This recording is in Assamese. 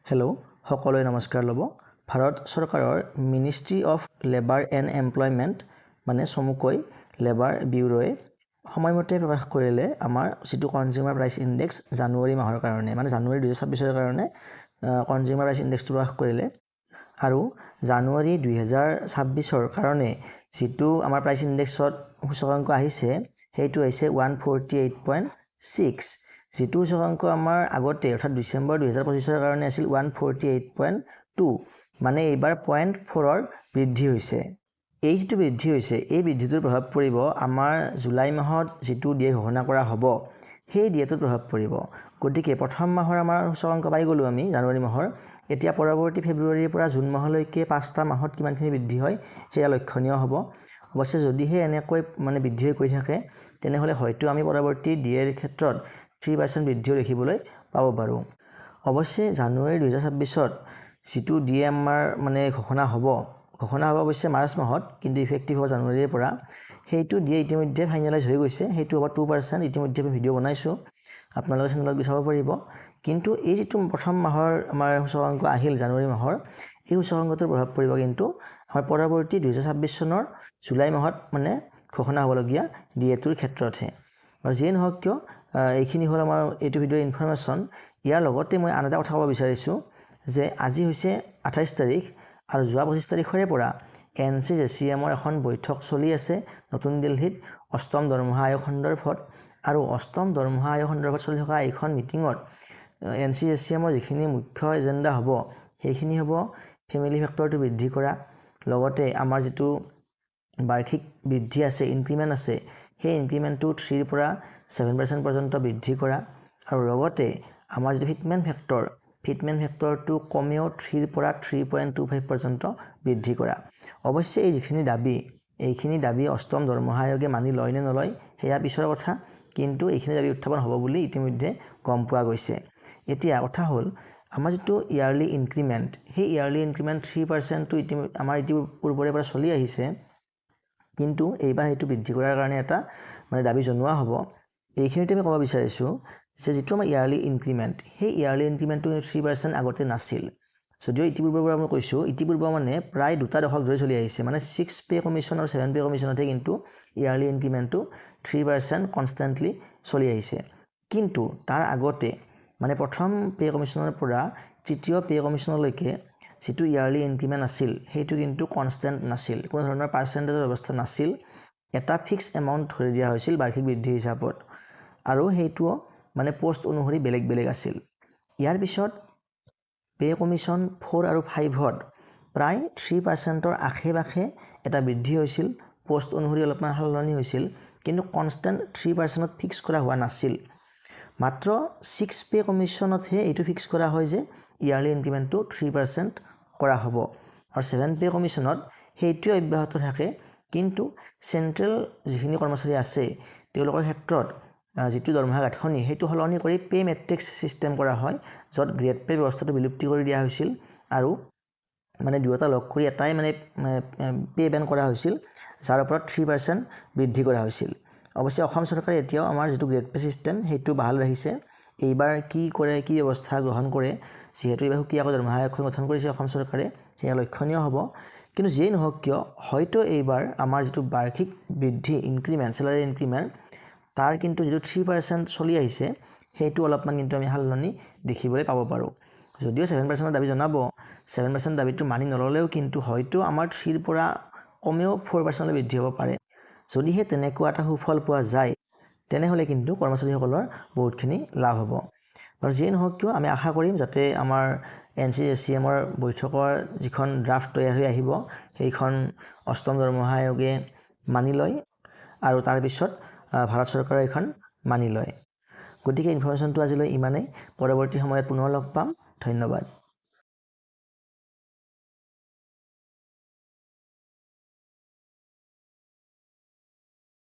হেল্ল' সকলোৱে নমস্কাৰ ল'ব। ভাৰত চৰকাৰৰ ministry of labour and employment মানে চমুকৈ লেবাৰ ব্যুৰোৱে সময়মতে প্ৰকাশ কৰিলে আমাৰ যিটো কনজিউমাৰ প্ৰাইচ ইণ্ডেক্স জানুৱাৰী মাহৰ কাৰণে মানে জানুৱাৰী 2026 কাৰণে কনজিউমাৰ প্ৰাইচ ইণ্ডেক্সটো প্ৰকাশ কৰিলে আৰু জানুৱাৰী 2026 কাৰণে যিটো আমাৰ প্ৰাইচ ইণ্ডেক্সত সূচকাংক আহিছে সেইটো হৈছে 148.6 যিটো সূচকাংক আমাৰ আগতে অৰ্থাৎ ডিসেম্বৰ 2025 কাৰণে আছিল 148.2 মানে এইবাৰ 0.4 বৃদ্ধি হৈছে। এই যিটো বৃদ্ধি হৈছে এই বৃদ্ধিটোৰ প্ৰভাৱ পৰিব আমাৰ জুলাই মাহত যিটো দিয়ে ঘোষণা কৰা হ'ব সেই দিয়েটোৰ প্ৰভাৱ পৰিব। গতিকে প্ৰথম মাহৰ আমাৰ সূচকাংক পাই গ'লো আমি জানুৱাৰী মাহৰ। এতিয়া পৰৱৰ্তী ফেব্ৰুৱাৰীৰ পৰা জুন মাহলৈকে 5টা মাহত কিমানখিনি বৃদ্ধি হয় সেয়া লক্ষণীয় হ'ব। অৱশ্যে যদিহে এনেকৈ মানে বৃদ্ধি হৈ গৈ থাকে তেনেহ'লে হয়তো আমি পৰৱৰ্তী ডিএৰ ক্ষেত্ৰত 3% বৃদ্ধিও দেখিবলৈ পাব পাৰোঁ। অৱশ্যে জানুৱাৰী 2026ত যিটো ডিএ আমাৰ মানে ঘোষণা হ'ব অৱশ্যে মাৰ্চ মাহত কিন্তু ইফেক্টিভ হ'ব জানুৱাৰীৰ পৰা। সেইটো ডিএ ইতিমধ্যে ফাইনেলাইজ হৈ গৈছে, সেইটো হ'ব 2%। ইতিমধ্যে আমি ভিডিঅ' বনাইছোঁ, আপোনালোকে চেনেলত গৈ চাব পাৰিব। কিন্তু এই যিটো প্ৰথম মাহৰ আমাৰ সূচকাংক আহিল জানুৱাৰী মাহৰ এই সূচকাংকটোৰ প্ৰভাৱ পৰিব কিন্তু আমাৰ পৰৱৰ্তী 2026 চনৰ জুলাই মাহত মানে ঘোষণা হ'বলগীয়া ডিএটোৰ ক্ষেত্ৰতহে। আৰু যিয়ে নহওক কিয় এইখিনি হ'ল আমাৰ এইটো ভিডিঅ'ৰ ইনফৰমেশ্যন। ইয়াৰ লগতে মই আন এটা কথা ক'ব বিচাৰিছোঁ যে আজি হৈছে 28 তাৰিখ আৰু যোৱা 25 তাৰিখৰে পৰা NCJCMৰ এখন বৈঠক চলি আছে নতুন দিল্লীত 8ম দৰমহা আয়োগ সন্দৰ্ভত। আৰু 8ম দৰমহা আয়োগ সন্দৰ্ভত চলি থকা এইখন মিটিঙত NCJCMৰ যিখিনি মুখ্য এজেণ্ডা হ'ব সেইখিনি হ'ব ফেমিলি ফেক্টৰটো বৃদ্ধি কৰা, লগতে আমাৰ যিটো বাৰ্ষিক বৃদ্ধি আছে ইনক্ৰিমেণ্ট আছে সেই ইনক্ৰিমেণ্টটো 3ৰ পৰা 7% পৰ্যন্ত বৃদ্ধি কৰা আৰু লগতে আমাৰ যিটো ফিটমেণ্ট ফেক্টৰটো কমেও 3ৰ পৰা 3.25 পৰ্যন্ত বৃদ্ধি কৰা। অৱশ্যে এই যিখিনি দাবী এইখিনি দাবী 8ম দৰমহা আয়োগে মানি লয় নে নলয় সেয়া পিছৰ কথা, কিন্তু এইখিনি দাবী উত্থাপন হ'ব বুলি ইতিমধ্যে গম পোৱা গৈছে। এতিয়া কথা হ'ল আমাৰ যিটো ইয়াৰলি ইনক্ৰিমেণ্ট সেই ইয়াৰলি ইনক্ৰিমেণ্ট 3%টো আমাৰ পূৰ্বৰে পৰা চলি আহিছে, কিন্তু এইবাৰ সেইটো বৃদ্ধি কৰাৰ কাৰণে এটা মানে দাবী জনোৱা হ'ব। এইখিনিতে আমি ক'ব বিচাৰিছোঁ যে যিটো আমাৰ ইয়াৰলি ইনক্ৰিমেণ্ট সেই ইয়াৰলি ইনক্ৰিমেণ্টটো 3% আগতে নাছিল। যদিও ইতিপূৰ্বৰ পৰা মই কৈছোঁ ইতিপূৰ্বৰ মানে প্ৰায় 2টা দশক ধৰি চলি আহিছে, মানে 6 পে কমিশ্যন আৰু 7 পে কমিশ্যনতহে কিন্তু ইয়াৰলি ইনক্ৰিমেণ্টটো 3% কনষ্টেণ্টলি চলি আহিছে। কিন্তু তাৰ আগতে মানে প্ৰথম পে কমিশ্যনৰ পৰা তৃতীয় পে কমিশ্যনলৈকে যিটো ইয়াৰলি ইনক্ৰিমেণ্ট আছিল সেইটো কিন্তু কনষ্টেণ্ট নাছিল, কোনো ধৰণৰ পাৰ্চেণ্টেজৰ ব্যৱস্থা নাছিল। এটা ফিক্স এমাউণ্ট ধৰি দিয়া হৈছিল বাৰ্ষিক বৃদ্ধি হিচাপত আৰু সেইটোও মানে পোষ্ট অনুসৰি বেলেগ বেলেগ আছিল। ইয়াৰ পিছত পে কমিশ্যন 4 আৰু 5ত প্ৰায় 3%ৰ আশে-পাশে এটা বৃদ্ধি হৈছিল, পোষ্ট অনুসৰি অলপমান সলনি হৈছিল, কিন্তু কনষ্টেণ্ট 3%ত ফিক্স কৰা হোৱা নাছিল। মাত্ৰ 6 পে কমিশ্যনতহে এইটো ফিক্স কৰা হয় যে ইয়াৰলি ইনক্ৰিমেণ্টটো 3% কৰা হ'ব আৰু 7 পে কমিশ্যনত সেইটোৱে অব্যাহত থাকে। কিন্তু চেণ্ট্ৰেল যিখিনি কৰ্মচাৰী আছে তেওঁলোকৰ ক্ষেত্ৰত যিটো দৰমহা গাঁথনি সেইটো সলনি কৰি পে মেট্ৰিক্স ছিষ্টেম কৰা হয়, য'ত গ্ৰেড পে ব্যৱস্থাটো বিলুপ্তি কৰি দিয়া হৈছিল আৰু মানে দুয়োটা লগ কৰি এটাই মানে পে বেন কৰা হৈছিল, যাৰ ওপৰত 3% বৃদ্ধি কৰা হৈছিল। অৱশ্যে অসম চৰকাৰে এতিয়াও আমাৰ যিটো গ্ৰেড পে ছিষ্টেম সেইটো বাহাল ৰাখিছে। এইবাৰ কি কৰে, কি ব্যৱস্থা গ্ৰহণ কৰে, যিহেতু এইবাৰ সুকীয়াকৈ দৰমহা আয়োগখন গঠন কৰিছে অসম চৰকাৰে, সেয়া লক্ষণীয় হ'ব। কিন্তু যিয়েই নহওক কিয় হয়তো এইবাৰ আমাৰ যিটো বাৰ্ষিক বৃদ্ধি ইনক্ৰিমেণ্ট চেলাৰী ইনক্ৰিমেণ্ট তাৰ কিন্তু যিটো 3% চলি আহিছে সেইটো অলপমান কিন্তু আমি সলনি দেখিবলৈ পাব পাৰোঁ। যদিও 7% দাবী জনাব, 7% দাবীটো মানি নল'লেও কিন্তু হয়তো আমাৰ 3ৰ পৰা কমেও 4% বৃদ্ধি হ'ব পাৰে। যদিহে তেনেকুৱা এটা সুফল পোৱা যায় তেনেহ'লে কিন্তু কৰ্মচাৰীসকলৰ বহুতখিনি লাভ হ'ব। আৰু যিয়ে নহওক কিয় আমি আশা কৰিম যাতে আমাৰ NCJCMৰ বৈঠকৰ যিখন ড্ৰাফ্ট তৈয়াৰ হৈ আহিব সেইখন 8ম দৰমহা আয়োগে মানি লয় আৰু তাৰপিছত ভাৰত চৰকাৰে এইখন মানি লয়। গতিকে ইনফৰমেশ্যনটো আজিলৈ ইমানেই, পৰৱৰ্তী সময়ত পুনৰ লগ পাম। ধন্যবাদ।